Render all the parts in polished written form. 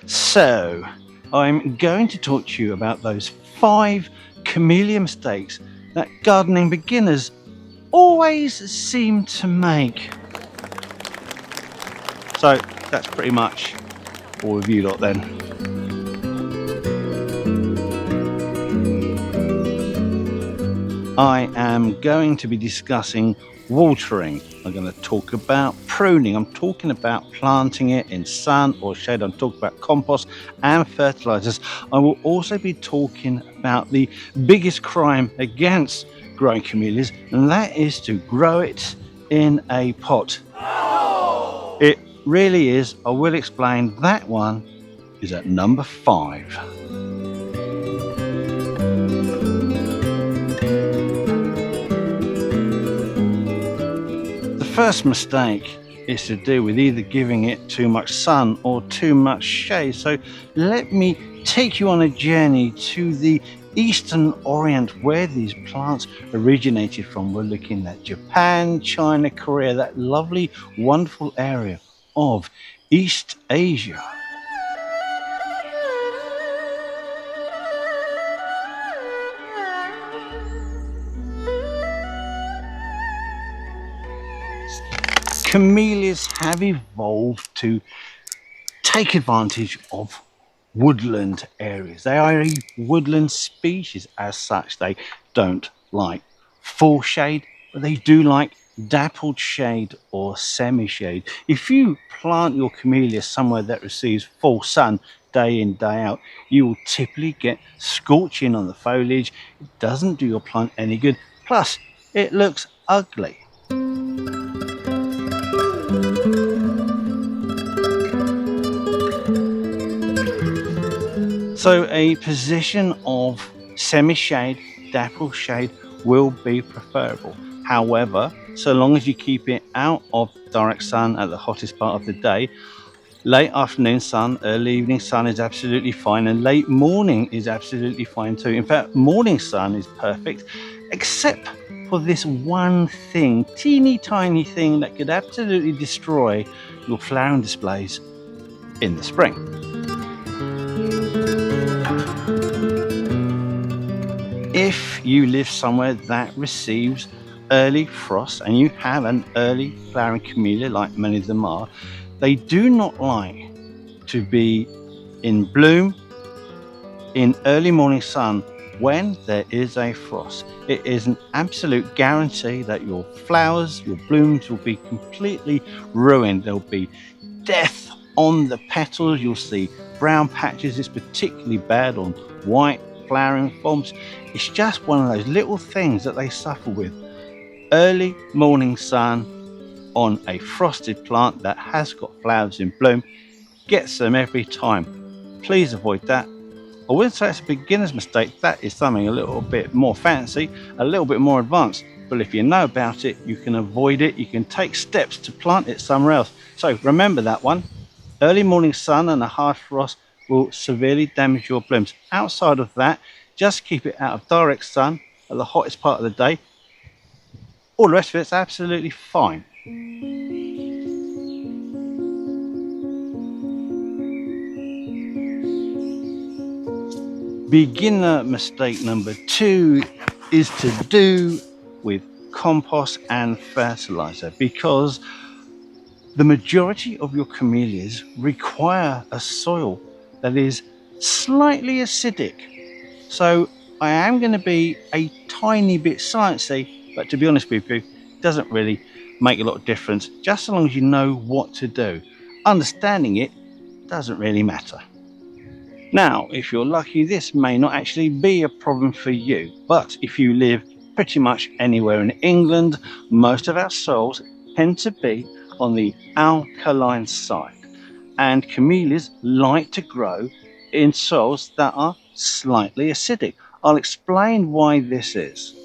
So, I'm going to talk to you about those 5 camellia mistakes that gardening beginners always seem to make. So, that's pretty much all of you lot then. I am going to be discussing watering. I'm going to talk about pruning. I'm talking about planting it in sun or shade. I'm talking about compost and fertilizers. I will also be talking about the biggest crime against growing camellias, and that is to grow it in a pot. It really is. I will explain. That one is at number 5. The first mistake is to do with either giving it too much sun or too much shade. So let me take you on a journey to the Eastern Orient where these plants originated from. We're looking at Japan, China, Korea, that lovely, wonderful area of East Asia. Camellias have evolved to take advantage of woodland areas. They are a woodland species as such. They don't like full shade, but they do like dappled shade or semi-shade. If you plant your camellia somewhere that receives full sun day in, day out, you will typically get scorching on the foliage. It doesn't do your plant any good. Plus, it looks ugly. So a position of semi-shade, dapple shade will be preferable. However, so long as you keep it out of direct sun at the hottest part of the day, late afternoon sun, early evening sun is absolutely fine, and late morning is absolutely fine too. In fact, morning sun is perfect, except for this one thing, teeny tiny thing that could absolutely destroy your flowering displays in the spring. If you live somewhere that receives early frost and you have an early flowering camellia, like many of them are, they do not like to be in bloom in early morning sun when there is a frost. It is an absolute guarantee that your flowers, your blooms will be completely ruined. There'll be death on the petals. You'll see brown patches. It's particularly bad on white flowering forms. It's just one of those little things that they suffer with. Early morning sun on a frosted plant that has got flowers in bloom gets them every time. Please avoid that. I wouldn't say it's a beginner's mistake. That is something a little bit more fancy, a little bit more advanced. But if you know about it, you can avoid it. You can take steps to plant it somewhere else. So remember that one. Early morning sun and a hard frost will severely damage your blooms. Outside of that, just keep it out of direct sun at the hottest part of the day. All the rest of it's absolutely fine. Beginner mistake number 2 is to do with compost and fertilizer, because the majority of your camellias require a soil that is slightly acidic. So I am going to be a tiny bit sciencey, but to be honest with you, it doesn't really make a lot of difference, just so long as you know what to do. Understanding it doesn't really matter. Now, if you're lucky, this may not actually be a problem for you, but if you live pretty much anywhere in England, most of our soils tend to be on the alkaline side, and camellias like to grow in soils that are slightly acidic. I'll explain why this is.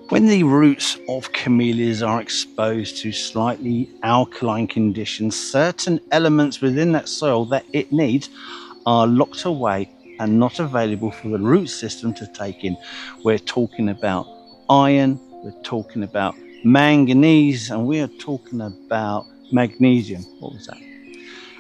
When the roots of camellias are exposed to slightly alkaline conditions, certain elements within that soil that it needs are locked away and not available for the root system to take in. We're talking about iron, we're talking about manganese, and we're talking about magnesium. What was that?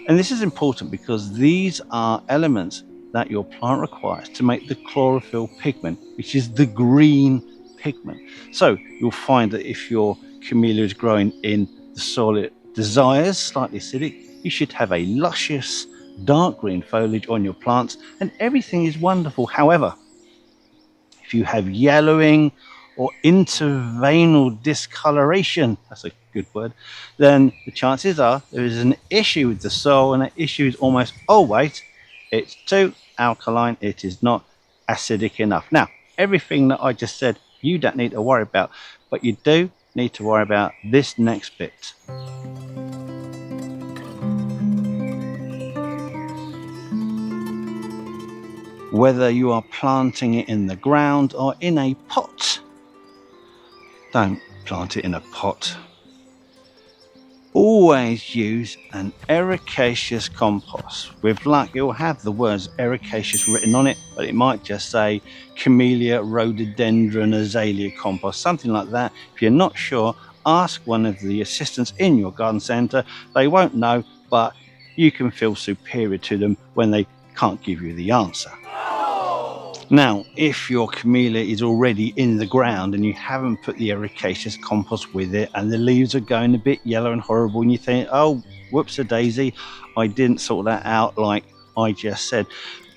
And this is important because these are elements that your plant requires to make the chlorophyll pigment, which is the green pigment. So you'll find that if your camellia is growing in the soil it desires, slightly acidic, you should have a luscious dark green foliage on your plants and everything is wonderful. However, if you have yellowing or interveinal discoloration, that's a good word, then the chances are there is an issue with the soil, and that issue is almost always it's too alkaline, it is not acidic enough. Now, everything that I just said, you don't need to worry about, but you do need to worry about this next bit. Whether you are planting it in the ground or in a pot, don't plant it in a pot. Always use an Ericaceous compost. With luck, it will have the words Ericaceous written on it, but it might just say Camellia rhododendron azalea compost, something like that. If you're not sure, ask one of the assistants in your garden centre. They won't know, but you can feel superior to them when they can't give you the answer. Now, if your camellia is already in the ground and you haven't put the Ericaceous compost with it and the leaves are going a bit yellow and horrible and you think, oh, whoops-a-daisy, I didn't sort that out like I just said.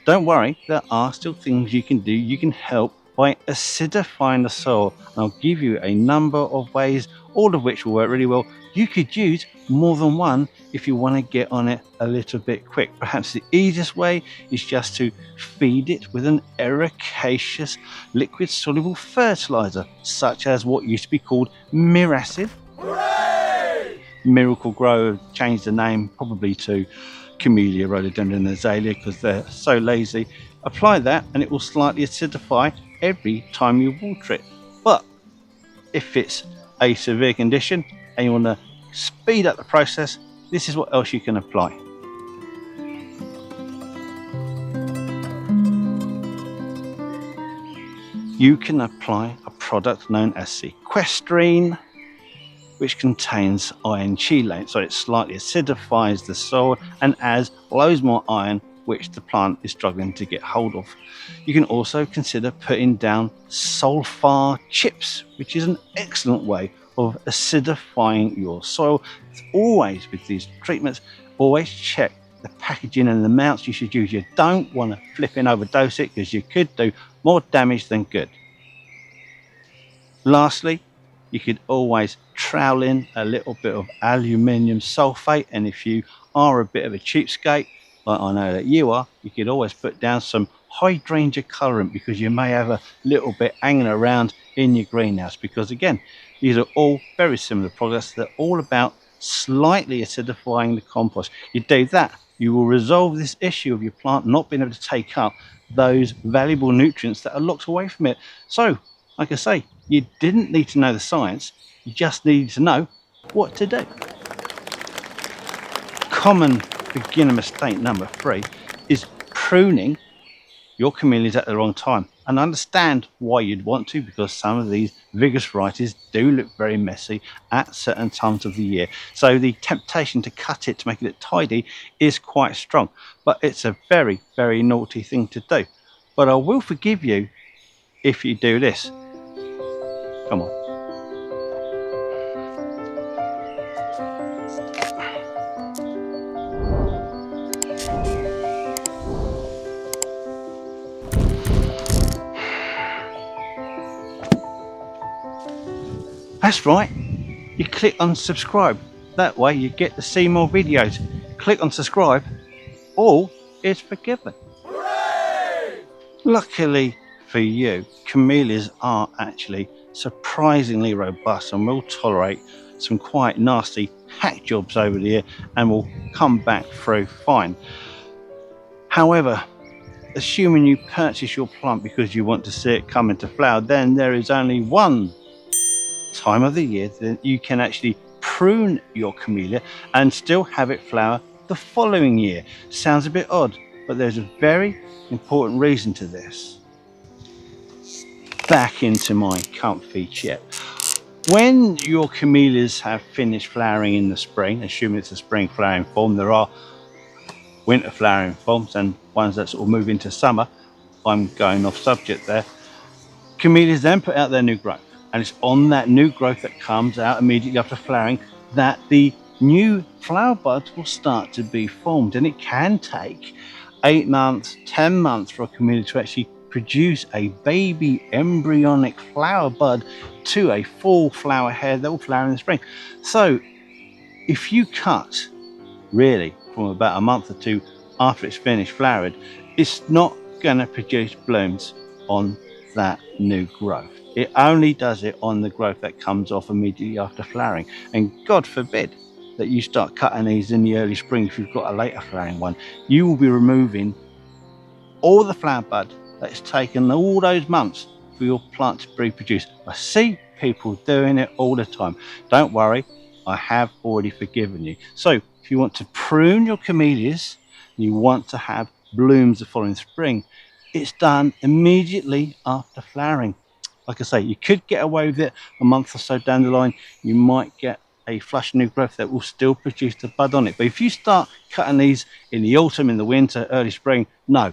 Don't worry, there are still things you can do. You can help by acidifying the soil. And I'll give you a number of ways, all of which will work really well. You could use more than one if you want to get on it a little bit quick. Perhaps the easiest way is just to feed it with an Ericaceous liquid soluble fertilizer, such as what used to be called Miracid. Hooray! Miracle Grow changed the name probably to Camellia rhododendron azalea because they're so lazy. Apply that and it will slightly acidify every time you water it. But if it's a severe condition and you want to speed up the process, this is what else you can apply. You can apply a product known as sequestrine, which contains iron chelate, so it slightly acidifies the soil and adds loads more iron, which the plant is struggling to get hold of. You can also consider putting down sulfur chips, which is an excellent way of acidifying your soil. It's always with these treatments, always check the packaging and the amounts you should use. You don't want to flip and overdose it because you could do more damage than good. Lastly, you could always trowel in a little bit of aluminium sulfate, and if you are a bit of a cheapskate, like I know that you are, you could always put down some hydrangea colorant because you may have a little bit hanging around in your greenhouse, because again, these are all very similar products. They're all about slightly acidifying the compost. You do that, you will resolve this issue of your plant not being able to take up those valuable nutrients that are locked away from it. So, like I say, you didn't need to know the science, you just needed to know what to do. Common beginner mistake number 3 is pruning your camellias at the wrong time. And I understand why you'd want to, because some of these vigorous varieties do look very messy at certain times of the year. So the temptation to cut it to make it look tidy is quite strong. But it's a very, very naughty thing to do. But I will forgive you if you do this. Come on. That's right, you click on subscribe. That way you get to see more videos. Click on subscribe, all is forgiven. Hooray! Luckily for you, camellias are actually surprisingly robust and will tolerate some quite nasty hack jobs over the year and will come back through fine. However, assuming you purchase your plant because you want to see it come into flower, then there is only one time of the year that you can actually prune your camellia and still have it flower the following year. Sounds a bit odd, but there's a very important reason to this. Back into my comfy chair. When your camellias have finished flowering in the spring, assuming it's a spring flowering form, there are winter flowering forms and ones that sort of move into summer. I'm going off subject there. Camellias then put out their new growth, and it's on that new growth that comes out immediately after flowering that the new flower buds will start to be formed, and it can take 8 months, 10 months for a camellia to actually produce a baby embryonic flower bud to a full flower head that will flower in the spring. So if you cut really from about a month or two after it's finished flowered, it's not going to produce blooms on that new growth. It only does it on the growth that comes off immediately after flowering. And God forbid that you start cutting these in the early spring if you've got a later flowering one. You will be removing all the flower bud that it's taken all those months for your plant to reproduce. I see people doing it all the time. Don't worry, I have already forgiven you. So if you want to prune your camellias, you want to have blooms the following spring, it's done immediately after flowering. Like I say, you could get away with it a month or so down the line. You might get a flush new growth that will still produce the bud on it. But if you start cutting these in the autumn, in the winter, early spring, no,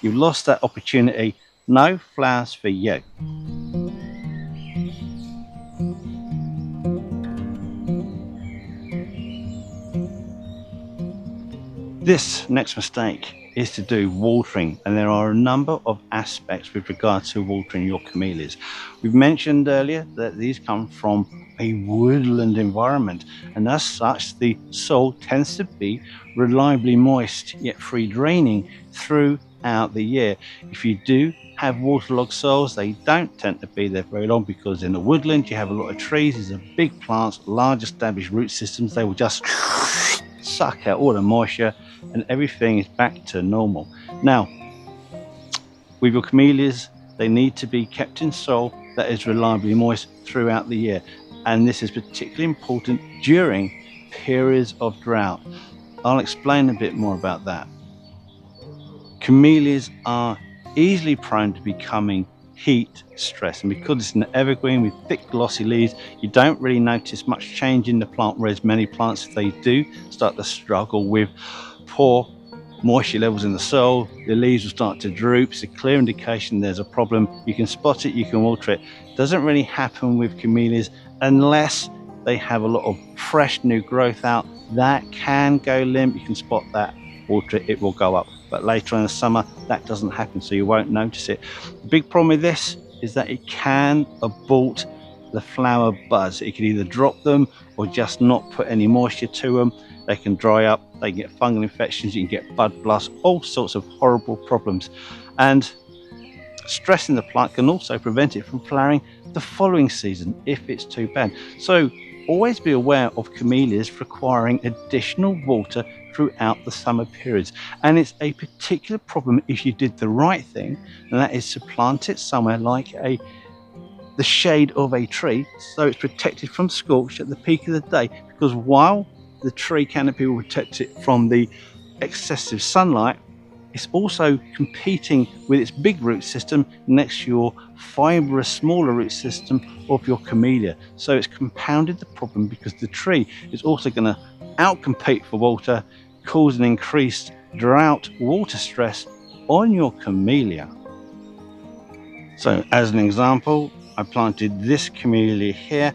you lost that opportunity. No flowers for you. This next mistake is to do watering, and there are a number of aspects with regard to watering your camellias. We've mentioned earlier that these come from a woodland environment, and as such the soil tends to be reliably moist yet free draining throughout the year. If you do have waterlogged soils, they don't tend to be there very long, because in the woodland you have a lot of trees, these are big plants, large established root systems. They will just suck out all the moisture and everything is back to normal. Now, with your camellias, they need to be kept in soil that is reliably moist throughout the year, and this is particularly important during periods of drought. I'll explain a bit more about that. Camellias are easily prone to becoming heat stress, and because it's an evergreen with thick glossy leaves, you don't really notice much change in the plant, whereas many plants, if they do start to struggle with poor moisture levels in the soil, the leaves will start to droop. It's a clear indication there's a problem. You can spot it, you can water it. It doesn't really happen with camellias unless they have a lot of fresh new growth out. That can go limp, you can spot that, water it, it will go up. But later in the summer, that doesn't happen, so you won't notice it. The big problem with this is that it can abort the flower buds. It can either drop them or just not put any moisture to them. They can dry up, they can get fungal infections, you can get bud blast, all sorts of horrible problems. And stressing the plant can also prevent it from flowering the following season if it's too bad. So always be aware of camellias requiring additional water throughout the summer periods, and it's a particular problem if you did the right thing, and that is to plant it somewhere like the shade of a tree, so it's protected from scorch at the peak of the day, because while the tree canopy will protect it from the excessive sunlight, it's also competing with its big root system next to your fibrous smaller root system of your camellia. So it's compounded the problem, because the tree is also going to outcompete for water, causing increased drought water stress on your camellia. So as an example, I planted this camellia here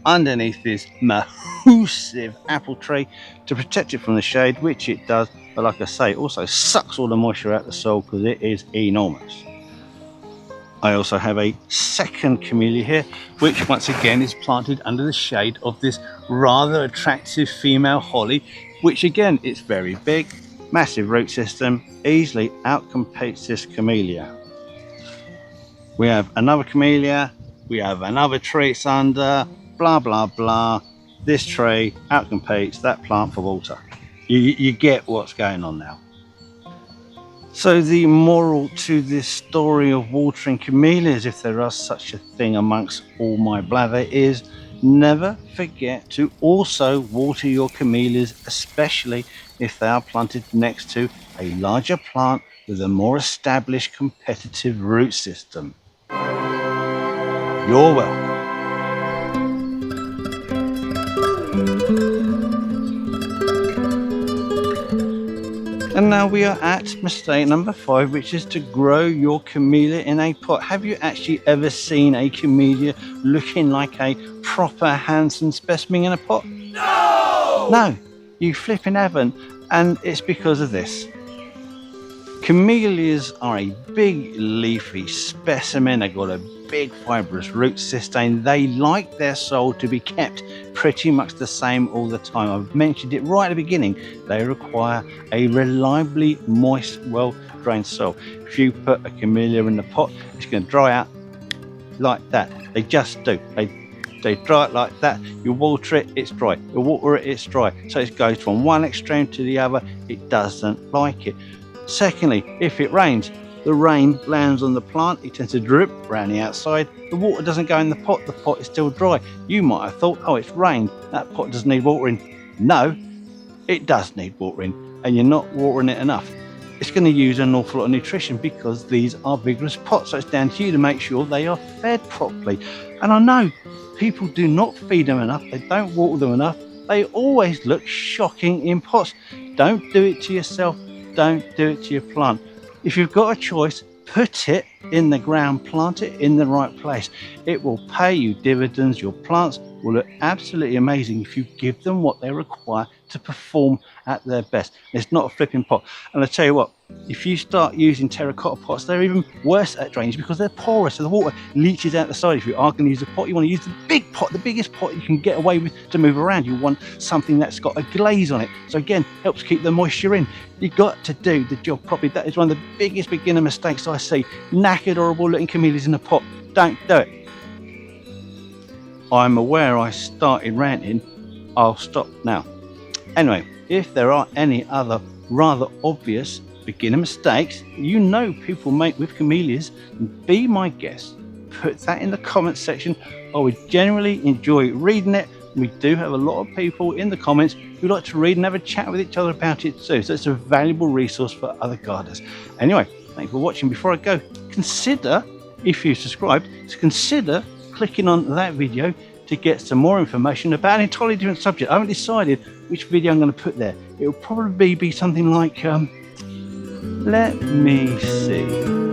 underneath this massive apple tree to protect it from the shade, which it does, but like I say, it also sucks all the moisture out of the soil because it is enormous. I also have a second camellia here, which once again is planted under the shade of this rather attractive female holly, which again, it's very big, massive root system, easily outcompetes this camellia. We have another camellia, we have another tree it's under, blah blah blah. This tree outcompetes that plant for water. You get what's going on now. So the moral to this story of watering camellias, if there is such a thing amongst all my blather, is never forget to also water your camellias, especially if they are planted next to a larger plant with a more established competitive root system. You're welcome. And now we are at mistake number 5, which is to grow your camellia in a pot. Have you actually ever seen a camellia looking like a proper handsome specimen in a pot? No! No, you flipping haven't, and it's because of this. Camellias are a big leafy specimen. They've got a big fibrous root system. They like their soil to be kept pretty much the same all the time. I've mentioned it right at the beginning. They require a reliably moist, well-drained soil. If you put a camellia in the pot, it's going to dry out like that. They just do. They dry it like that. You water it, it's dry. You water it, it's dry. So it goes from one extreme to the other. It doesn't like it. Secondly, if it rains, the rain lands on the plant, it tends to drip around the outside, the water doesn't go in the pot is still dry. You might have thought, oh, it's rained, that pot doesn't need watering. No, it does need watering, and you're not watering it enough. It's going to use an awful lot of nutrition because these are vigorous pots, so it's down to you to make sure they are fed properly. And I know people do not feed them enough, they don't water them enough, they always look shocking in pots. Don't do it to yourself. Don't do it to your plant. If you've got a choice, put it in the ground, plant it in the right place. It will pay you dividends. Your plants will look absolutely amazing if you give them what they require to perform at their best. It's not a flipping pot. And I tell you what, if you start using terracotta pots, they're even worse at drainage because they're porous, so the water leaches out the side. If you are going to use a pot, you want to use the big pot, the biggest pot you can get away with to move around. You want something that's got a glaze on it, so again, helps keep the moisture in. You've got to do the job properly. That is one of the biggest beginner mistakes I see. Knackered, horrible looking camellias in a pot. Don't do it. I'm aware I started ranting. I'll stop now. Anyway, if there are any other rather obvious beginner mistakes you know people make with camellias, be my guest. Put that in the comments section. I would generally enjoy reading it. We do have a lot of people in the comments who like to read and have a chat with each other about it too, so it's a valuable resource for other gardeners. Anyway, thanks for watching. Before I go, consider, if you subscribed, to consider clicking on that video to get some more information about an entirely different subject. I haven't decided which video I'm going to put there. It will probably be something like let me see.